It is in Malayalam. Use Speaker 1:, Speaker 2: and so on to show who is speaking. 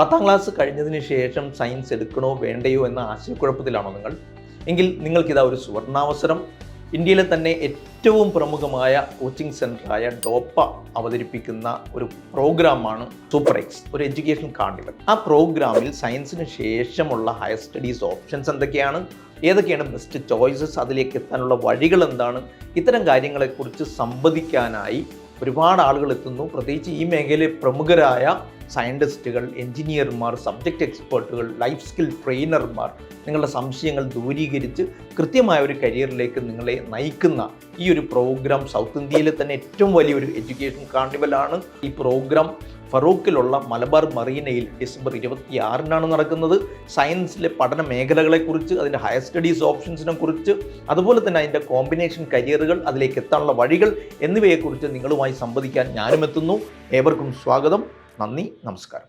Speaker 1: 10ാം ക്ലാസ് കഴിഞ്ഞതിന് ശേഷം സയൻസ് എടുക്കണോ വേണ്ടയോ എന്ന ആശയക്കുഴപ്പത്തിലാണോ നിങ്ങൾ? എങ്കിൽ നിങ്ങൾക്കിതാ ഒരു സുവർണാവസരം. ഇന്ത്യയിലെ തന്നെ ഏറ്റവും പ്രമുഖമായ കോച്ചിങ് സെൻ്ററായ ഡോപ്പ അവതരിപ്പിക്കുന്ന ഒരു പ്രോഗ്രാമാണ് സൂപ്പർ എക്സ്, ഒരു എഡ്യൂക്കേഷൻ കാർണിവൽ. ആ പ്രോഗ്രാമിൽ സയൻസിന് ശേഷമുള്ള ഹയർ സ്റ്റഡീസ് ഓപ്ഷൻസ് എന്തൊക്കെയാണ്, ഏതൊക്കെയാണ് ബെസ്റ്റ് ചോയ്സസ്, അതിലേക്ക് എത്താനുള്ള വഴികൾ എന്താണ്, ഇത്തരം കാര്യങ്ങളെക്കുറിച്ച് സംവദിക്കാനായി ഒരുപാട് ആളുകൾ എത്തുന്നു. പ്രത്യേകിച്ച് ഈ മേഖലയിലെ പ്രമുഖരായ സയൻറ്റിസ്റ്റുകൾ, എൻജിനീയർമാർ, സബ്ജക്റ്റ് എക്സ്പേർട്ടുകൾ, ലൈഫ് സ്കിൽ ട്രെയിനർമാർ നിങ്ങളുടെ സംശയങ്ങൾ ദൂരീകരിച്ച് കൃത്യമായ ഒരു കരിയറിലേക്ക് നിങ്ങളെ നയിക്കുന്ന ഈ ഒരു പ്രോഗ്രാം സൗത്ത് ഇന്ത്യയിലെ തന്നെ ഏറ്റവും വലിയൊരു എഡ്യൂക്കേഷൻ കാർണിവലാണ്. ഈ പ്രോഗ്രാം ഫറൂഖിലുള്ള മലബാർ മറീനയിൽ ഡിസംബർ 26-നാണ് നടക്കുന്നത്. സയൻസിലെ പഠന മേഖലകളെക്കുറിച്ച്, അതിൻ്റെ ഹയർ സ്റ്റഡീസ് ഓപ്ഷൻസിനെ കുറിച്ച്, അതുപോലെ തന്നെ അതിൻ്റെ കോമ്പിനേഷൻ കരിയറുകൾ, അതിലേക്ക് എത്താനുള്ള വഴികൾ എന്നിവയെക്കുറിച്ച് നിങ്ങളുമായി സംവദിക്കാൻ ഞാനും എത്തുന്നു. ഏവർക്കും സ്വാഗതം. നന്ദി, നമസ്കാരം.